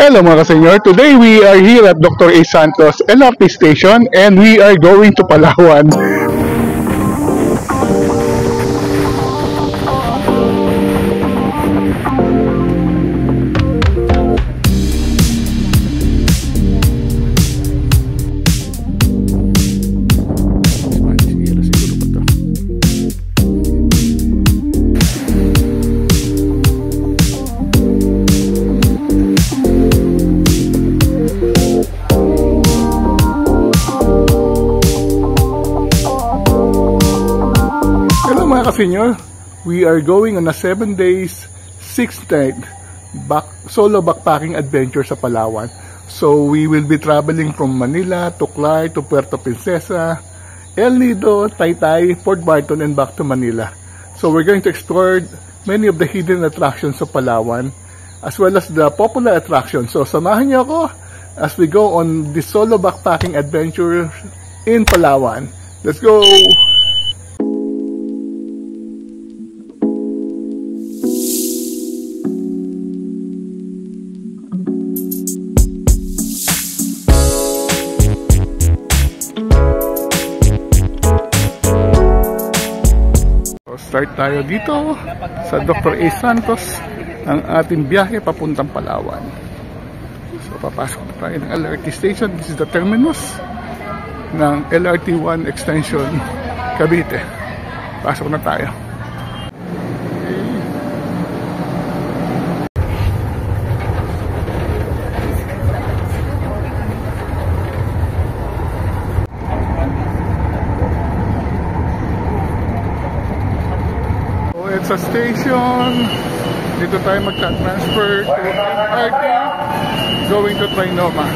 Hello mga kasenyor, today we are here at Dr. A. Santos LRT Station and we are going to Palawan. Senior, we are going on a 7 days, 6 night solo backpacking adventure sa Palawan. So we will be traveling from Manila to Clark to Puerto Princesa, El Nido, Taytay, Port Barton, and back to Manila. So we're going to explore many of the hidden attractions sa Palawan as well as the popular attractions. So samahan niyo ako as we go on this solo backpacking adventure in Palawan. Let's go! Start tayo dito sa Dr. A. Santos ang ating biyahe papuntang Palawan. So papasok na tayo ng LRT station. This is the terminus ng LRT 1 extension Cavite. Pasok na tayo. Sa station, dito tayo magta-transfer to MRT going to Trinoma.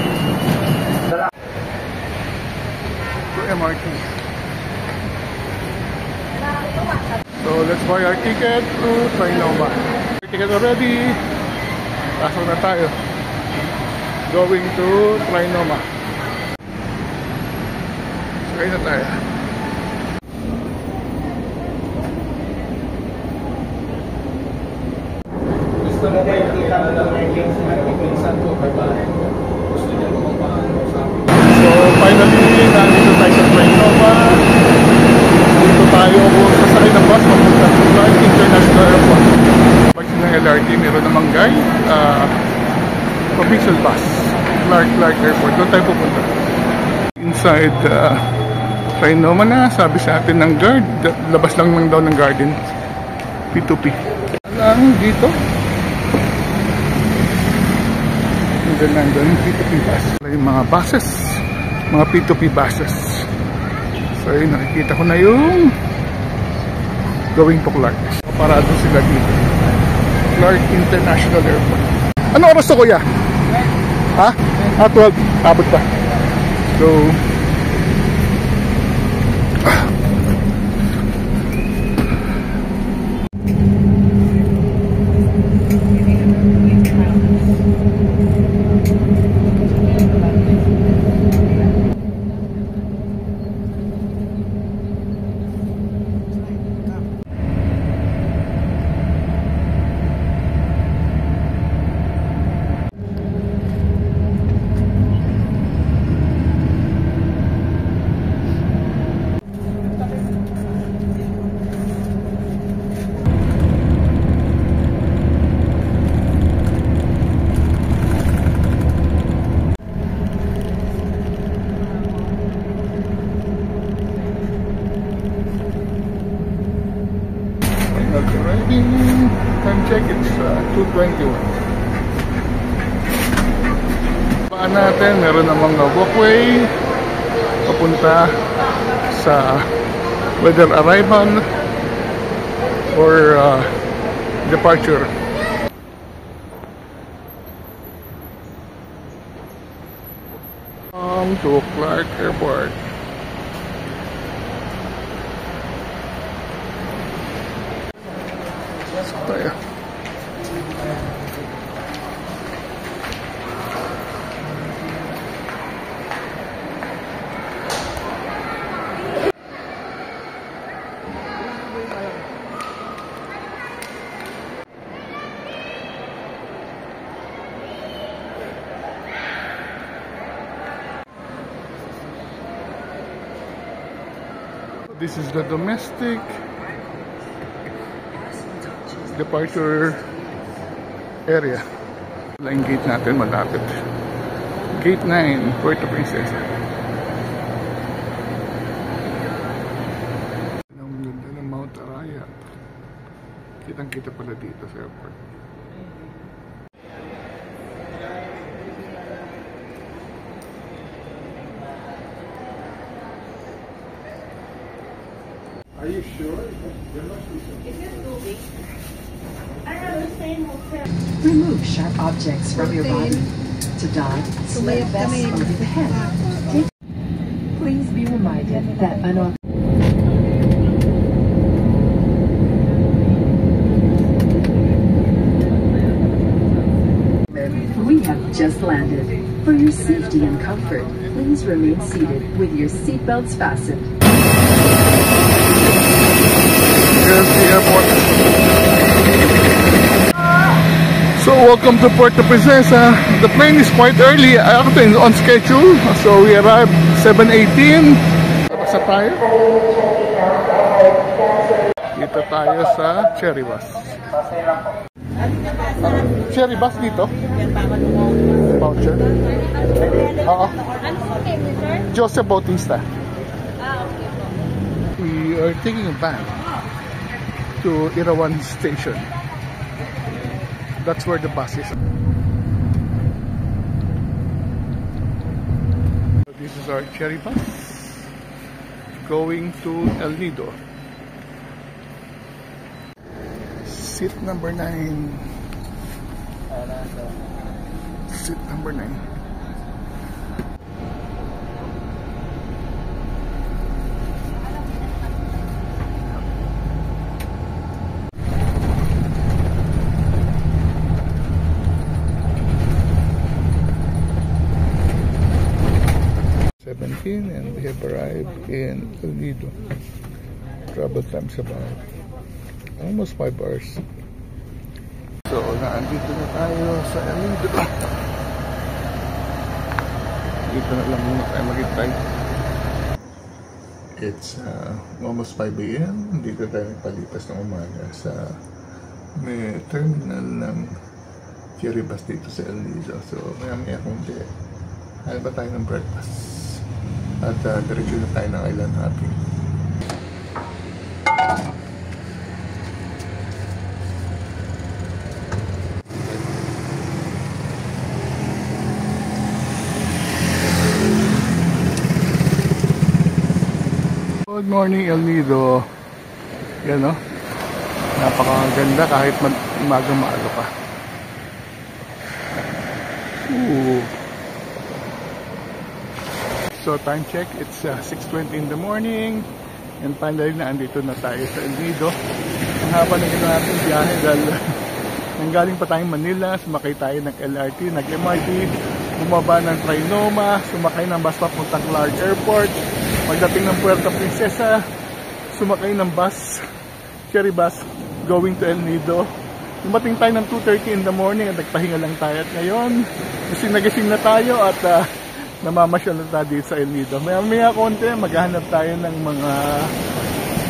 To MRT. So let's buy our ticket to Trinoma. Ticket already. Pasok na tayo. Going to Trinoma. Sakay na tayo. So finally, nandito tayo sa Trinoma. Dito tayo sasakay ng bus papunta sa Clark International Airport. Pag ng LRT, meron namang guide, provincial bus, Clark Airport. Doon tayo pupunta. Inside Trinoma na, sabi sa atin ng guard, labas lang daw ng garden. P2P. Lang dito. Nandun yung P2P bus. Yung mga buses, mga P2P buses. So yun, nakikita ko na yung going to Clark. Parado sila dito. Clark International Airport. Ano oras to, kuya? Ha? 12. Abot pa. So time check, it's 2:21. Paan natin, meron namang walkway papunta sa whether arrival or departure. To Clark Airport. Tayo. This is the domestic departure area. Line gate natin malapit. Gate 9, Puerto Princesa. Ang ganda ng Mount Arayat. Kitang-kita pala dito sa airport. Are you sure? There must be some. Is it too big? I have the same hotel. Remove sharp objects from your body. To dive, slip vest over the head. Please be reminded that We have just landed. For your safety and comfort, please remain seated with your seatbelts fastened. Here's the airport. So welcome to Puerto Princesa. The plane is quite early, actually on schedule. So we arrived 7:18. Basta tayo. Dito tayo sa Cherry Bus. Cherry Bus dito? Voucher? Oo. Ano po name, sir? Joseph Bautista. Okay po. We are taking a van to Irawan Station. That's where the bus is. This is our Cherry Bus going to El Nido. Seat number 9. Seat number 9. And we have arrived in El Nido. Travel time is about almost 5 hours. So, naandito na tayo sa El Nido. Dito na lang muna tayo mag-try. It's almost 5 AM. Dito tayo palipas ng umaga sa may terminal ng Cherry Bus dito sa El Nido. So, maya-maya kundi. Ano ba tayo ng breakfast? At diretso na tayo ng island hopping. Good morning, El Nido. Yan, no? Napakaganda kahit umaga-maaga pa. Ooh. So time check, it's 6:20 in the morning. And finally na andito na tayo sa El Nido. Ang haba na ginawa natin biyahe dahil nanggaling pa tayong Manila, sumakay tayo ng LRT, nag-MRT, bumaba ng Trinoma, sumakay ng bus papuntang Clark Airport, pagdating ng Puerto Princesa, sumakay ng bus, Cherry Bus, going to El Nido. Dumating tayo ng 2:30 in the morning at nagpahinga lang tayo. At ngayon, nagising na tayo at namamasyal na tayo dito sa El Nido. Maya konti, maghahanap tayo ng mga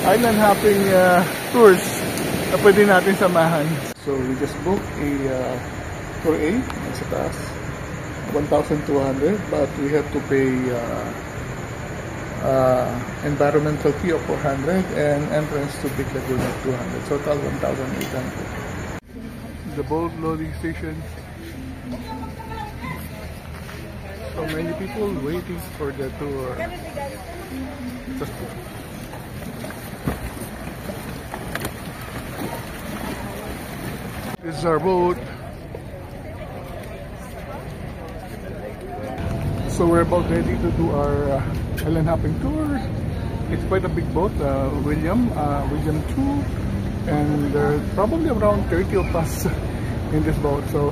island hopping tours na pwede natin samahan. So we just booked a tour A sa taas, 1,200, but we have to pay environmental fee of 400 and entrance to Big Lagoon of 200. So total 1,800. The boat loading station. So many people waiting for the tour. This is our boat. So we're about ready to do our island hopping tour. It's quite a big boat, William 2, and there's probably around 30 of us in this boat. So.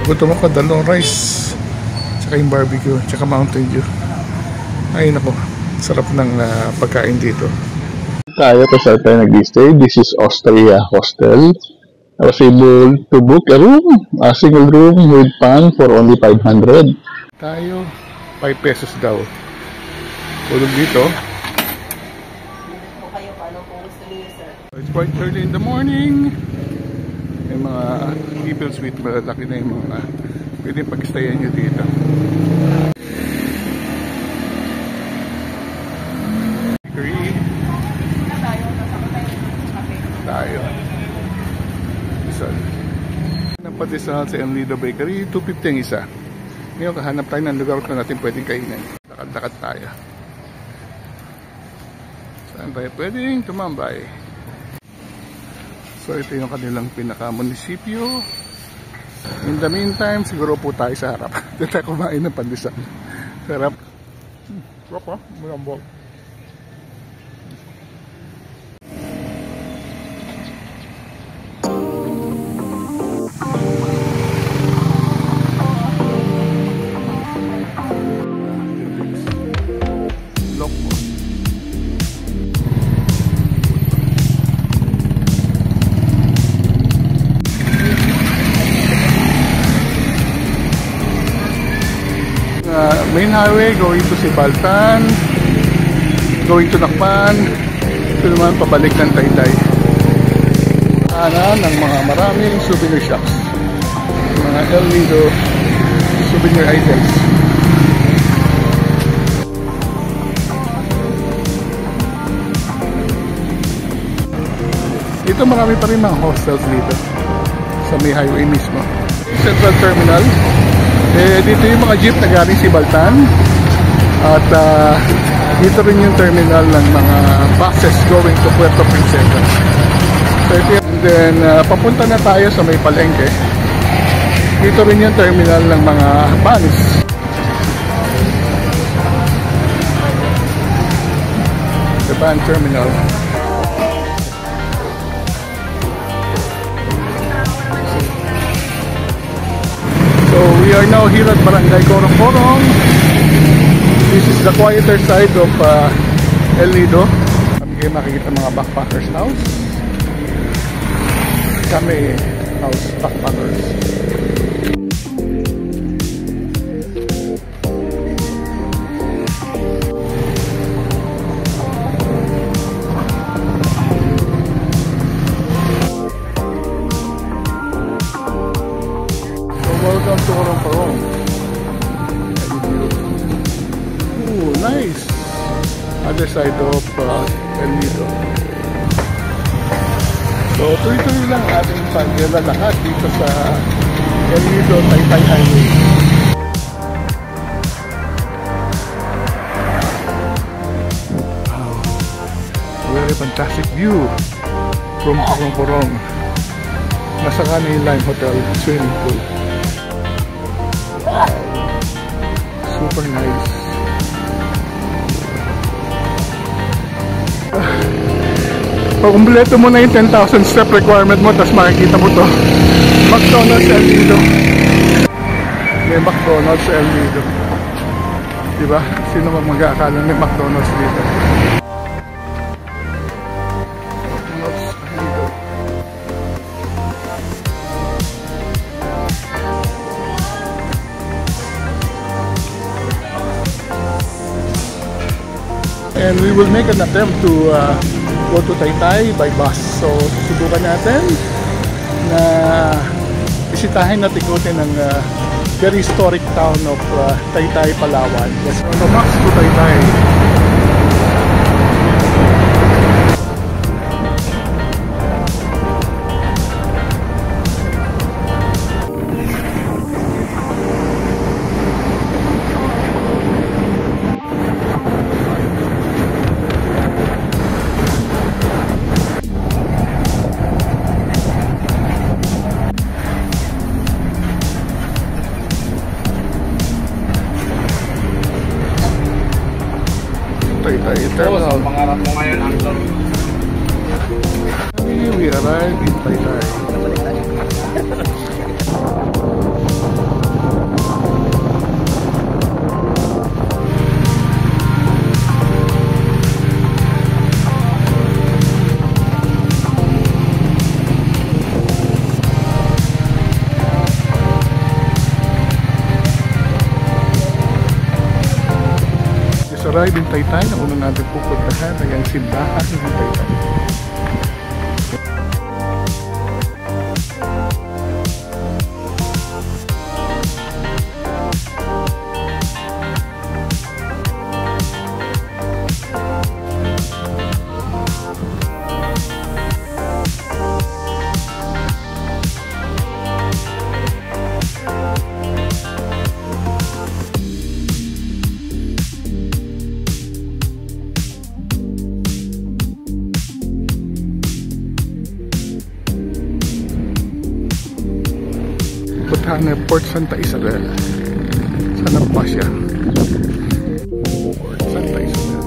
Gutom ako, dalawang rice, tsaka yung barbecue, tsaka Mountain Dew. Ay nako, sarap ng pagkain dito. Tayo kung saan tayo nag-stay. This is Austria Hostel. I was able to book a room, a single room with pan for only 500. Tayo, 5 pesos daw. Tulog dito. It's quite early in the morning. May mga people suite, malaki na yung mga pwedeng pag-stayan nyo dito. Tayo. Isal. Ng padesal sa El Nido Bakery, 250 ang isa. Ngayon, kahanap tayo ng lugar na natin pwedeng kainin. Lakad-lakad tayo. Saan tayo pwedeng tumambay? So, ito yung kanilang pinaka-munisipyo. In the meantime, siguro po tayo sa harap. Dito tayo kumain ng pandesal. Sarap. Sarap ha? Malambot. Main highway going to Sibaltan, going to Nakpan. Ito naman pabalik ng Taytay. Kanan ng mga maraming souvenir shops, mga El Nido souvenir items. Dito marami pa rin mga hostels dito sa may highway mismo. Central Terminal. Dito yung mga jeep na galing Sibaltan. At dito rin yung terminal ng mga buses going to Puerto Princesa. So, and then papunta na tayo sa may palengke. Dito rin yung terminal ng mga vans. The van terminal. So we are now here at Barangay Corong-Corong. This is the quieter side of El Nido. Kami kayo makikita mga backpackers house. Kami house backpackers. Welcome to Corong-Corong. Ooh, nice! Other side of El Nido. So, tuloy-tuloy lang ating paglalakad dito sa El Nido Taytay Highway. Wow! Very fantastic view from Corong-Corong. Nasa Canay Lime Hotel swimming pool. Super nice. Pag-kumpleto mo na yung 10,000 step requirement mo, tapos makikita mo to. McDonald's El Nido. May McDonald's El Nido. Diba? Sino mag-akala may McDonald's dito? McDonald's El Nido. And we will make an attempt to go to Taytay by bus. So, susubukan natin na bisitahin at ikutin ang very historic town of Taytay, Palawan. Yes, on the max to Taytay. Taytay Terminal. Pangarap mo ngayon, Uncle. We arrived in Taytay. arrived in Taytay. Ang unang natin pupuntahan ay ang simbahan ng Taytay. Puntahan na Port Santa Isabel. Sana pa siya. Port Santa Isabel.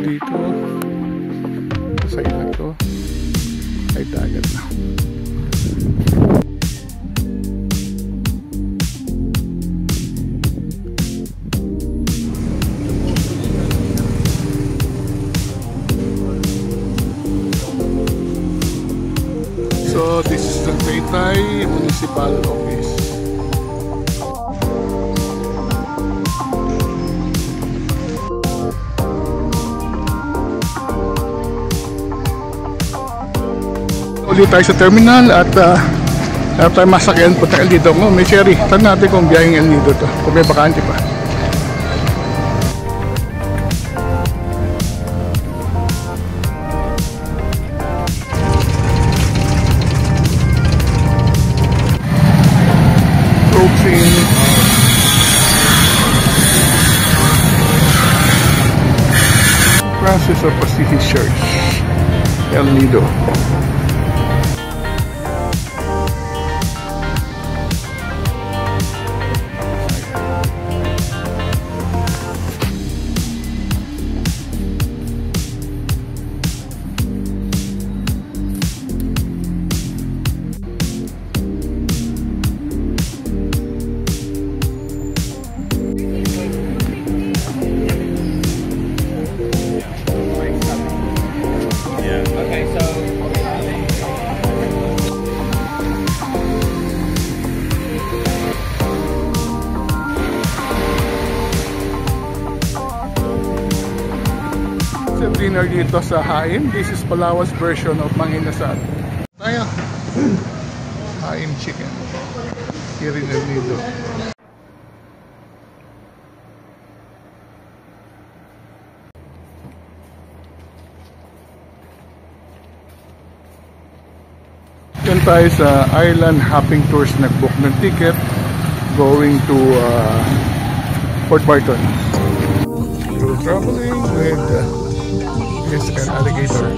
Dito sa ilan to ay dagat na. So this is the Taytay Municipal Office. Ulit tayo sa terminal at harap tayo masakyan punta El Nido. Oh, may cherry. Tanong natin kung biyaheng El Nido to. Kung may bakante pa. Approaching Francis of Assisi Church, El Nido. Dinner dito sa Haim. This is Palawas version of Mang Inasal. Tayo. Haim chicken. Here in El Nido. Yan tayo sa Island Hopping Tours. Nag-book ng ticket going to Port Barton. We're traveling with yes, an alligator.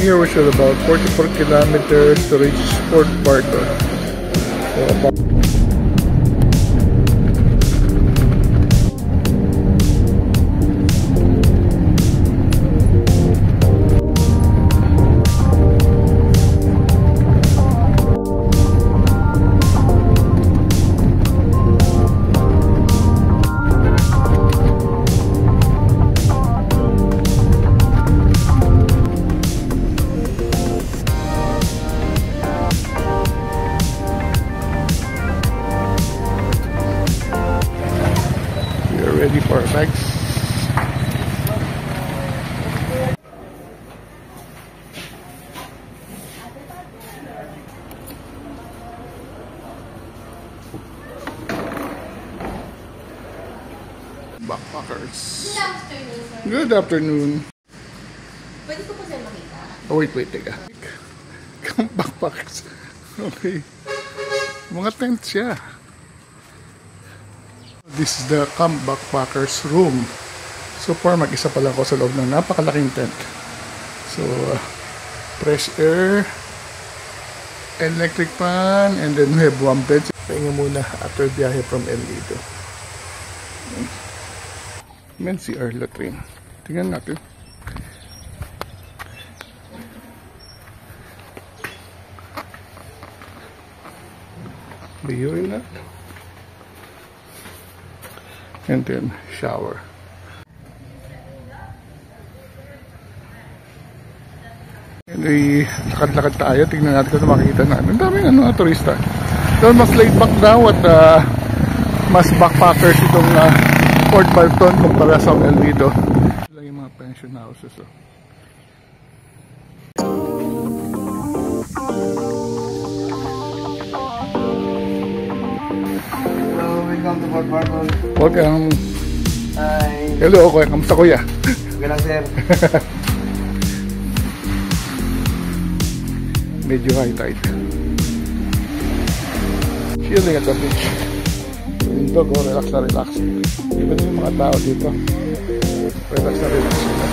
here, which is about 44 kilometers to reach Port Barton. So about ready for our bags. Backpackers. Good afternoon, sir. Good afternoon. Pwede ko po sir makita? Oh, wait, teka. Backpackers. Okay. Mga tent siya. This is the Camp Backpackers room. So far, mag-isa pa lang ako sa loob ng napakalaking tent. So, fresh air, electric fan, and then we have one bed. Pahinga muna after biyahe from El Nido. Yan si Arla Train. Tingnan natin. The urinal. And then shower. And lakad-lakad tayo. Tingnan natin kung makikita natin. Ang daming turista. So mas laid back daw at mas backpackers itong Port Barton kumpara sa El Nido. Ito lang yung mga pension houses. Oh. Welcome to Port Barton. Welcome. Hi. Hello, kuya. Kamusta kuya? Okay lang, sir. Medyo high tide. Chilling at the beach. Dito ko, relax na relax. Even yung mga tao dito, relax na relax sila.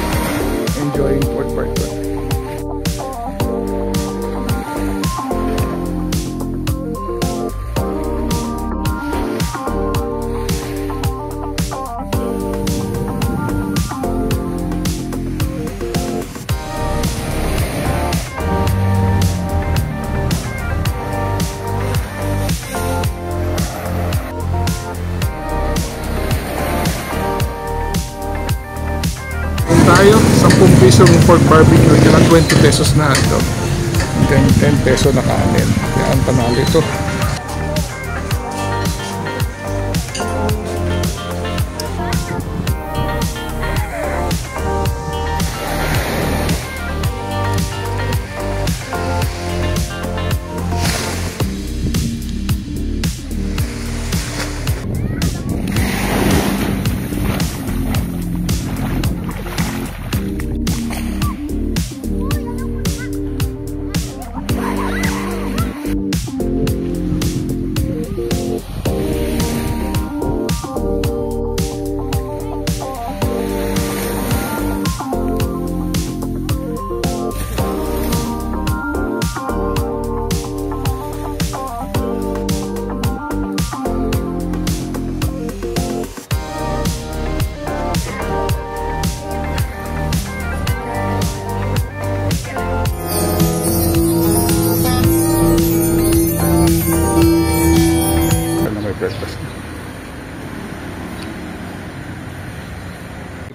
Enjoying Port Barton. Tayo, 10 pisong pork barbecue, kaya 20 pesos na ito. And then 10 peso na kanin. Kaya ang panalo ito.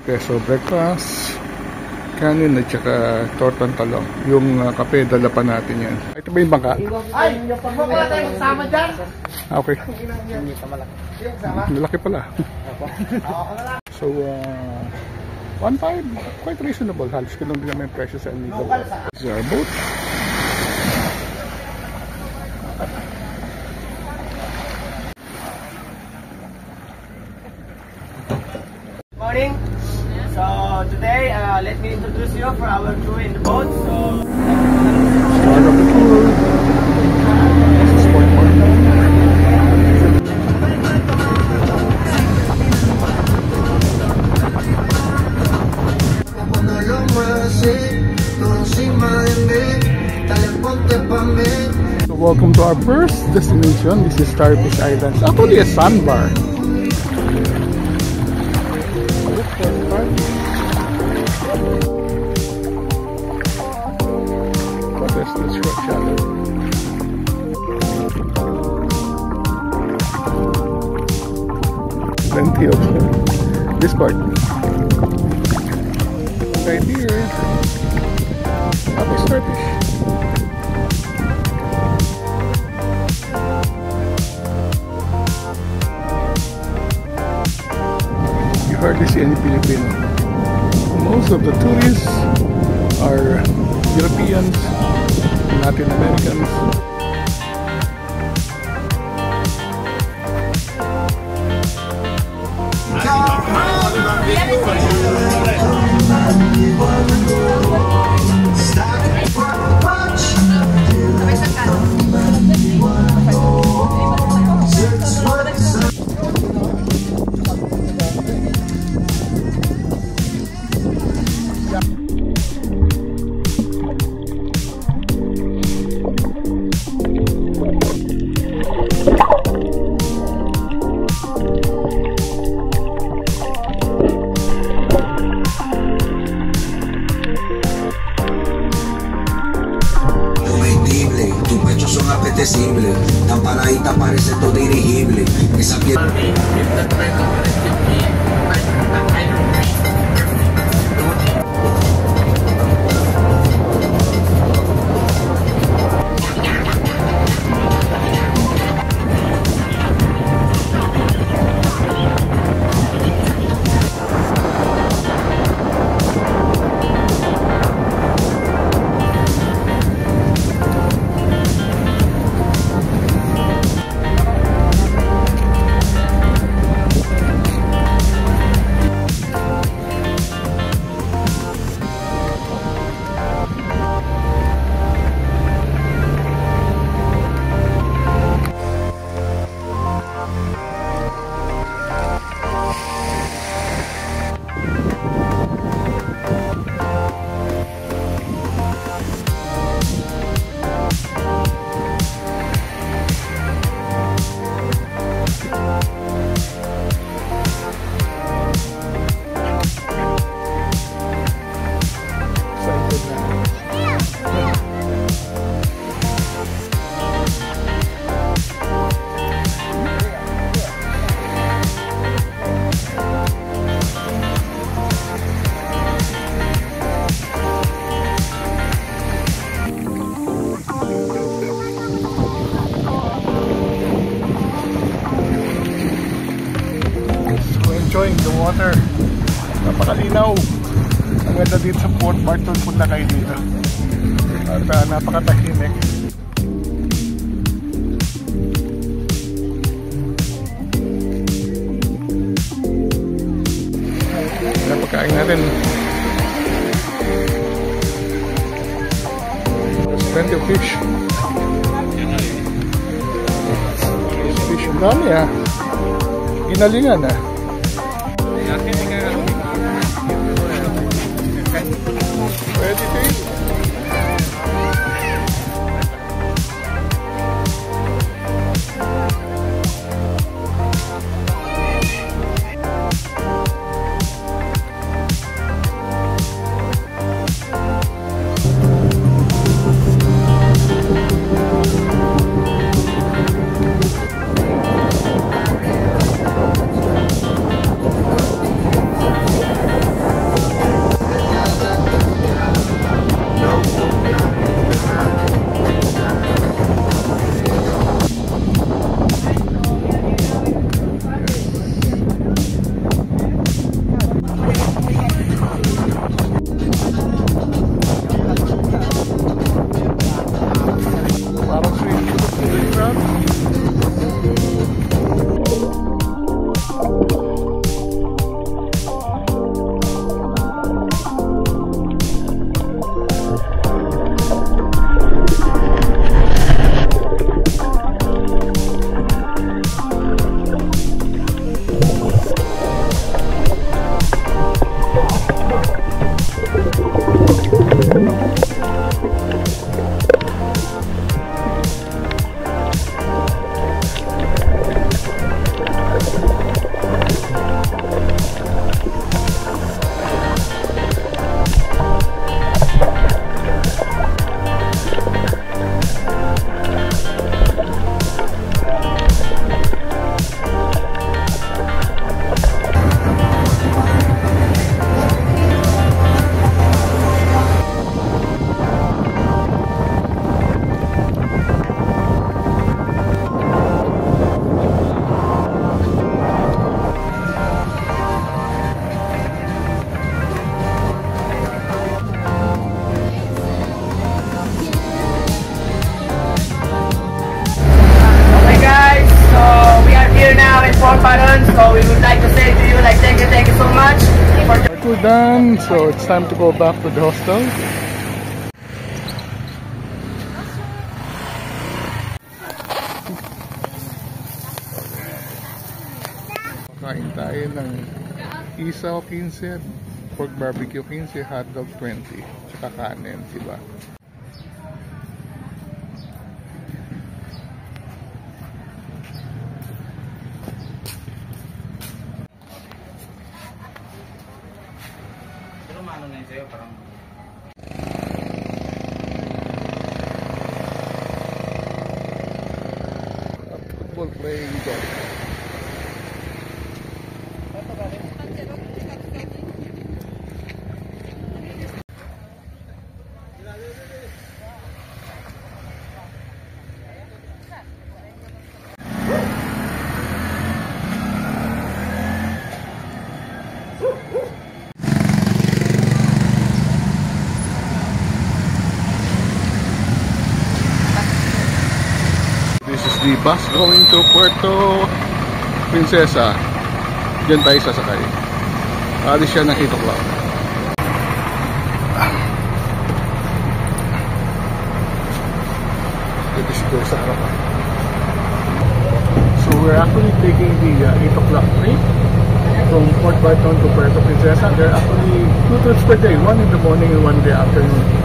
Peso breakfast, kanin at saka tortang talong. Yung kape, dala pa natin yan. Ito ba yung bangka? Ay! Wala tayong magsama dyan! Okay. Hindi pa malaki. Malaki pala. So, 1.5, quite reasonable. Halos ko lang din naman yung presyo sa Nido. This is our boat. Morning. So today, let me introduce you for our crew in the boat. So Start of the tour. This is Port Barton. Cuando lo mueve así, todo sin So welcome to our first destination. This is Starfish Islands. Actually a sandbar. What is the structure? Plenty of this part. Right here. Happy Starfish. You hardly see any Filipino. Most of the tourists are Europeans, Latin Americans. Tan paradita parece todo dirigible. Esa piel. Enjoying the water. Napakalinaw. Ang ganda dito sa Port Barton. Punta kayo dito. At napakatahimik. Napakain natin. There's plenty of fish. There's fish. Ang dami ah. Ginalingan ah. Ready to eat? So it's time to go back to the hostel. Kain tayo ng isaw 15, pork barbecue 15, hotdog 20, tsaka kanin, diba? Football playing golf. This is the bus going to Puerto Princesa. Diyan tayo sasakay. Alis siya ng 8 o'clock. Ito siguro sa harapan. So we're actually taking the 8 o'clock train from Port Barton to Puerto Princesa. There are actually 2 trips per day, one in the morning and one in the afternoon.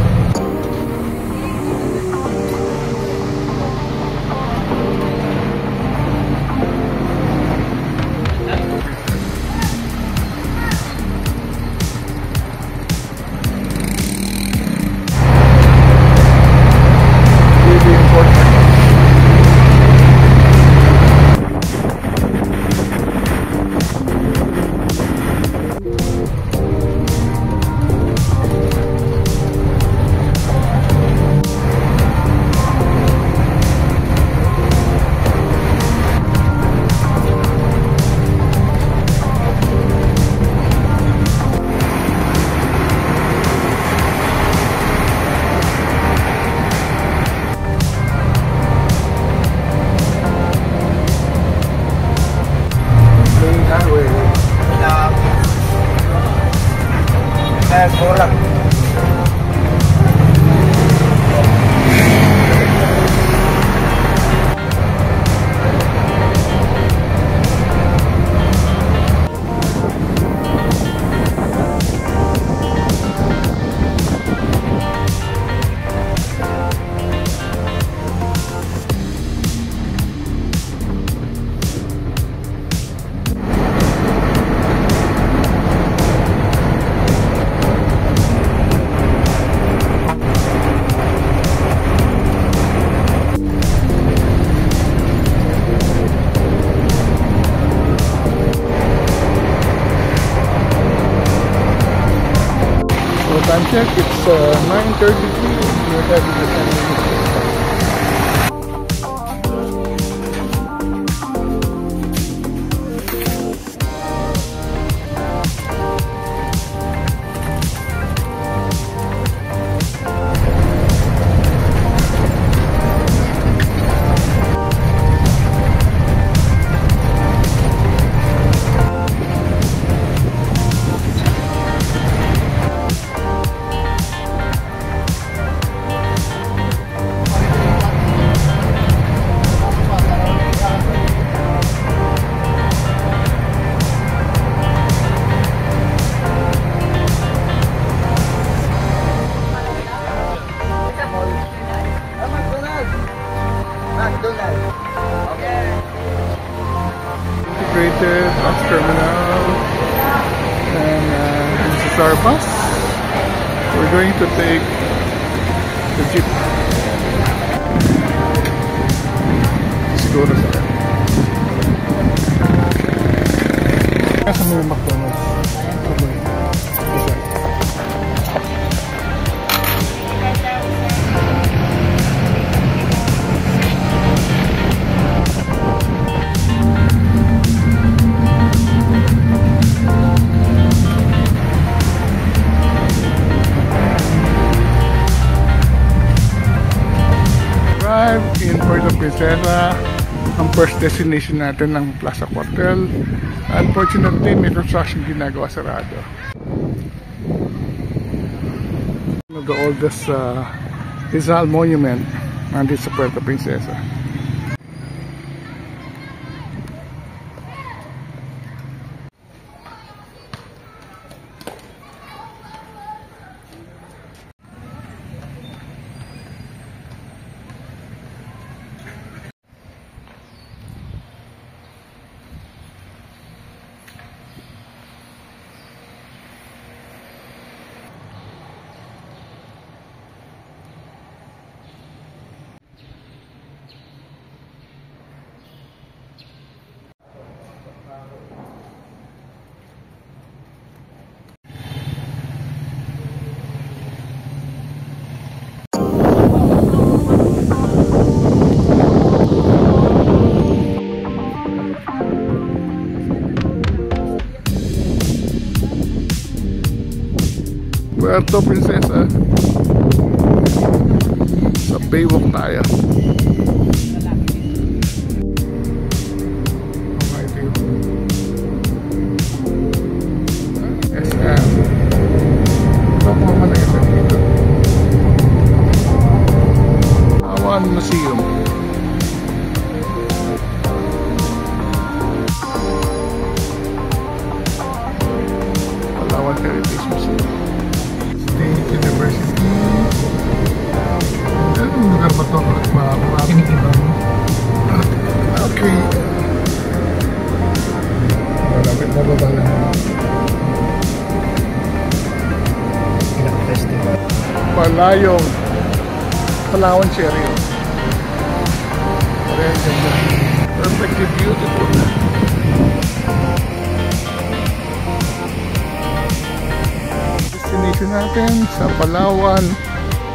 Time check, it's 9:33. We're heading to San Luis. Integrated bus terminal, and this is our bus. We're going to take the jeep. Siguro sa kasi may McDonald's. Okay. In Puerto Princesa, ang first destination natin ng Plaza Cuartel. Unfortunately, may construction ginagawa, sarado. of the oldest Rizal monument nandito sa Puerto Princesa. Puerto Princesa. Sa Baywalk tayo. Okay, ito yung SM. Ito po naman ang SM dito. Palawan Museum. Palawan Heritage Museum. University. Anong lugar ba ito? Okay. Malapit na baba lang. Palayong Palawan Cherry. Perfectly beautiful. Destination natin sa Palawan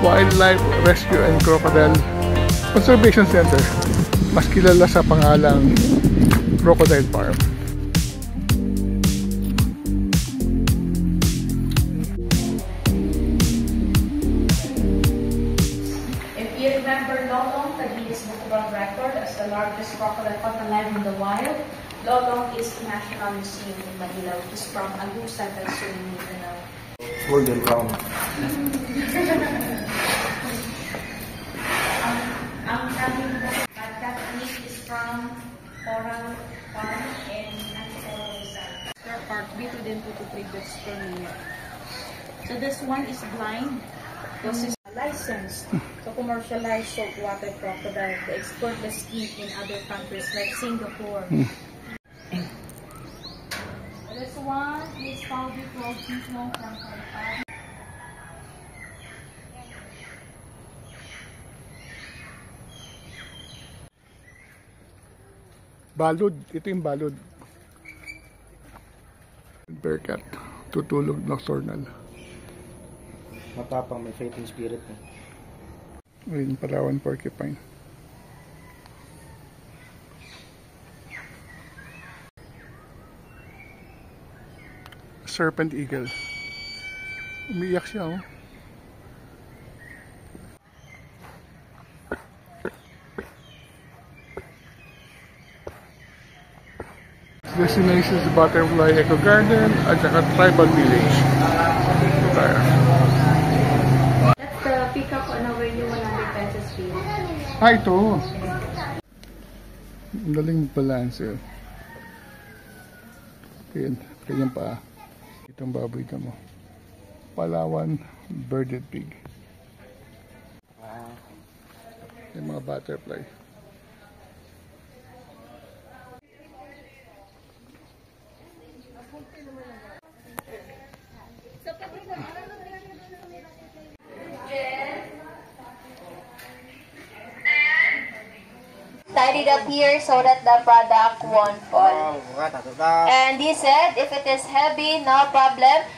Wildlife Rescue and Crocodile Conservation Center, mas kilala sa pangalang Crocodile Farm. If you remember Lolong, the Guinness Book of World Record as the largest crocodile found alive in the wild, Lolong is the National Museum in Manila, which is from Agusan, Mindanao. Golden Brown. Ang aming that meat is from Coral Farm and Coral Rizal. Their part B to then 2 to 3 bits per minute. So this one is blind. This is licensed to commercialize saltwater crocodile. They export the skin in other countries like Singapore. This one is Saudi 12 feet long from Hong. Balud, ito yung balud. Bearcat, tutulog nocturnal. Matapang, may fighting spirit. Ayun, Palawan porcupine. Serpent eagle. Umiyak siya, oh. Destination is Butterfly Eco Garden at saka Tribal Village. Ito tayo. That's the pickup on our new 100 pesos fee. Ah, ito. Ang daling balance eh. Ganyan pa. Itong baboy ka mo. Palawan Birded Pig. Yung mga butterfly. Tied it up here so that the product won't fall. And he said if it is heavy, no problem.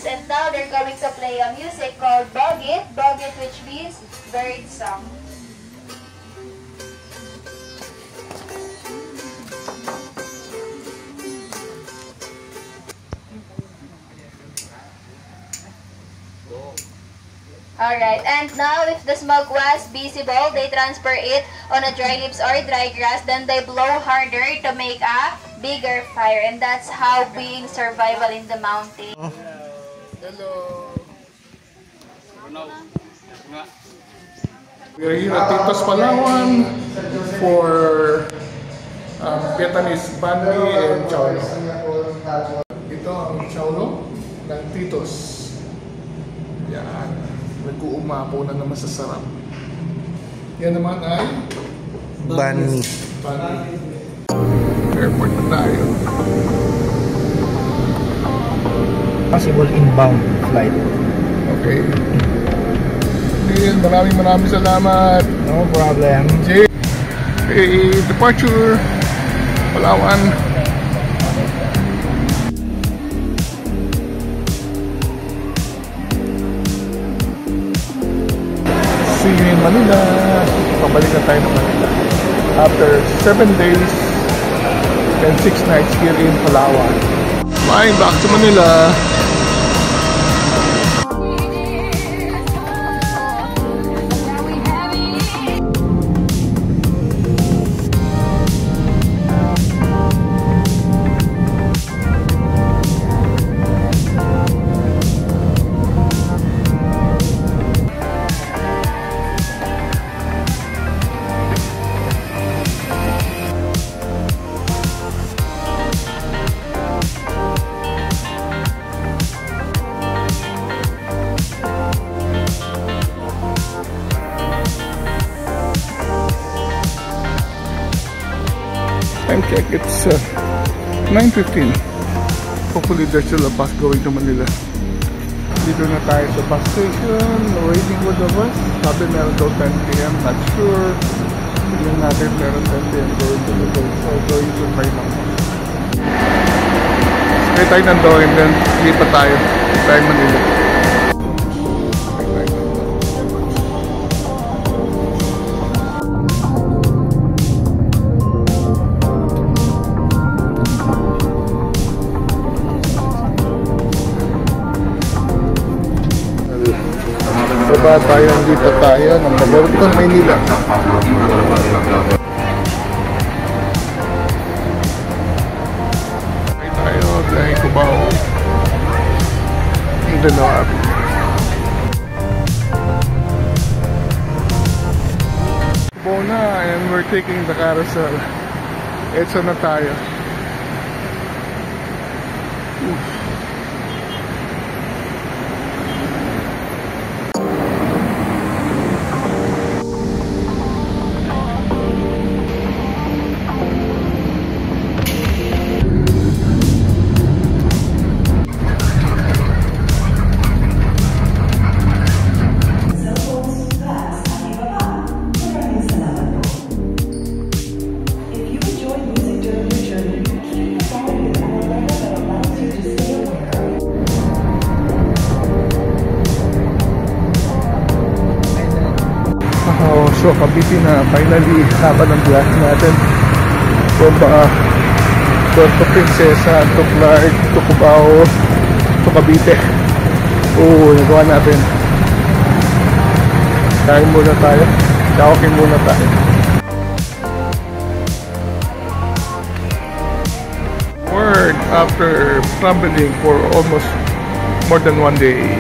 And now they're going to play a music called Bogit, which means bird song. Alright, and now if the smoke was visible, they transfer it on a dry leaves or dry grass, then they blow harder to make a bigger fire. And that's how being survival in the mountain. Hello. We are here at Tito's Palawan for Vietnamese banh mi and chow lo. Ito ang chow lo ng Tito's. Yan. Nag-uumapo na naman sa sarap. Yan naman ay Banh mi. Airport na tayo. Possible inbound flight. Okay. Maraming salamat. No problem. Okay, departure Palawan. See you in Manila. Pabalik na tayo ng Manila after 7 days and 6 nights here in Palawan. Flying back to Manila. Time check, it's 9:15. Hopefully there's still a bus going to Manila. Dito na tayo sa bus station, waiting for the bus. Sabi meron daw 10 p.m, not sure. Tignan natin meron 10 p.m. going to the bus. So going to try lang. Stay tayo nandoon and then lipat tayo. Tayo Manila. Baba tayo, dito tayo ng paboritong Maynila. Ay tayo, dahil Cubao. Mindanao. Cubao na, and we're taking the carousel. Etso na tayo. So, Cavite na finally haba ng biyahe natin from Puerto Princesa to Clark to Cubao to Cavite. Nagawa natin. Kain muna tayo. Kaokin muna tayo. Word after traveling for almost more than 1 day.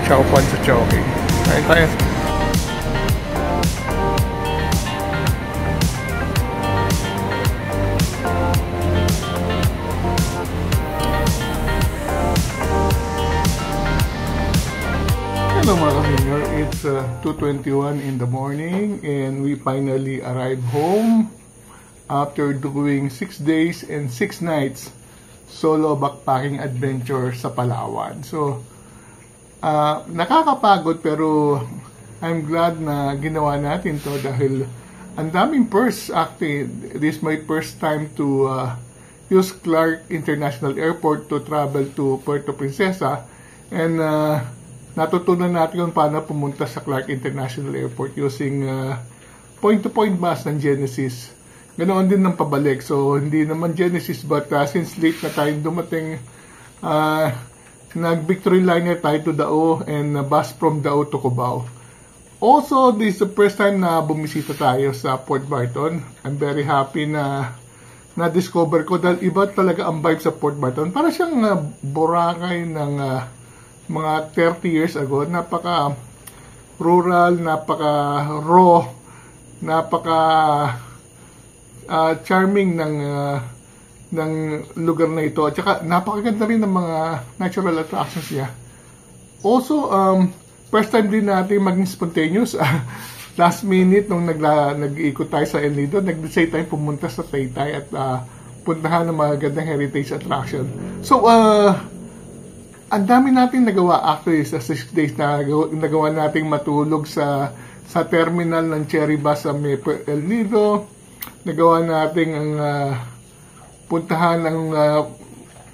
Chow Fan sa Chowking. Kain tayo. Hello mga ka-senior, it's 2:21 in the morning and we finally arrived home after doing 6 days and 6 nights solo backpacking adventure sa Palawan. So, nakakapagod pero I'm glad na ginawa natin to dahil ang daming first. Actually, this is my first time to use Clark International Airport to travel to Puerto Princesa and natutunan natin kung paano pumunta sa Clark International Airport using point-to-point bus ng Genesis. Ganoon din ng pabalik. So, hindi naman Genesis but since late na tayong dumating, nag-Victory Liner tayo to Dao and bus from Dao to Cubao. Also, this is the first time na bumisita tayo sa Port Barton. I'm very happy na na-discover ko dahil iba talaga ang vibe sa Port Barton. Para siyang Boracay ng mga 30 years ago. Napaka rural, napaka raw, napaka charming ng lugar na ito. At saka napakaganda rin ng mga natural attractions niya. Also, first time din natin maging spontaneous. Last minute, nung nag-iikot tayo sa El Nido, nag-decide tayo pumunta sa Taytay at puntahan ng mga gandang heritage attraction. So, ang dami natin nagawa actually sa 6 days na nagawa nating matulog sa terminal ng Cherry Bus sa El Nido. Nagawa nating ang puntahan ng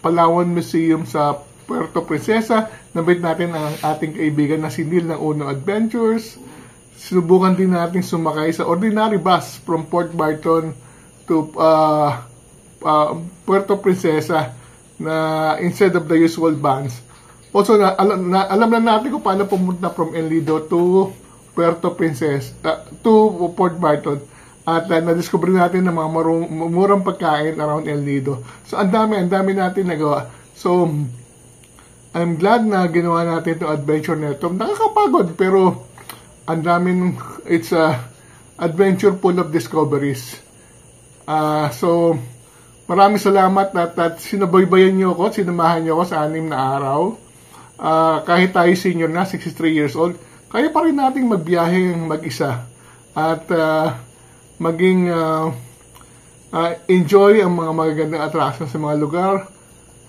Palawan Museum sa Puerto Princesa. Nabit natin ang ating kaibigan na si Neil ng Uno Adventures. Sinubukan din natin sumakay sa ordinary bus from Port Barton to Puerto Princesa na instead of the usual vans. Also, alam na natin kung paano pumunta from El Nido to Puerto Princesa, to Port Barton. At na-discover natin ng mga murang pagkain around El Nido. So, ang dami natin nagawa. So, I'm glad na ginawa natin itong adventure na ito. Nakakapagod, pero ang daming, it's a adventure full of discoveries. So, maraming salamat at sinabaybayan niyo ako, sinamahan niyo ako sa 6 na araw. Kahit tayo senior na, 63 years old, kaya pa rin nating magbiyahe mag-isa. At maging enjoy ang mga magagandang attractions sa mga lugar.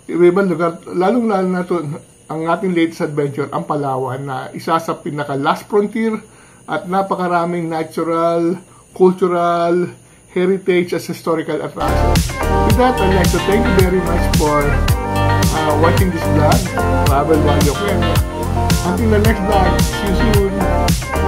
Ibang lugar, lalong-lalo na ito, ang ating latest adventure, ang Palawan, na isa sa pinaka-last frontier at napakaraming natural, cultural, heritage as historical attractions. With that, I'd like to thank you very much for watching this vlog. Travel while you can. Until the next vlog, see you soon.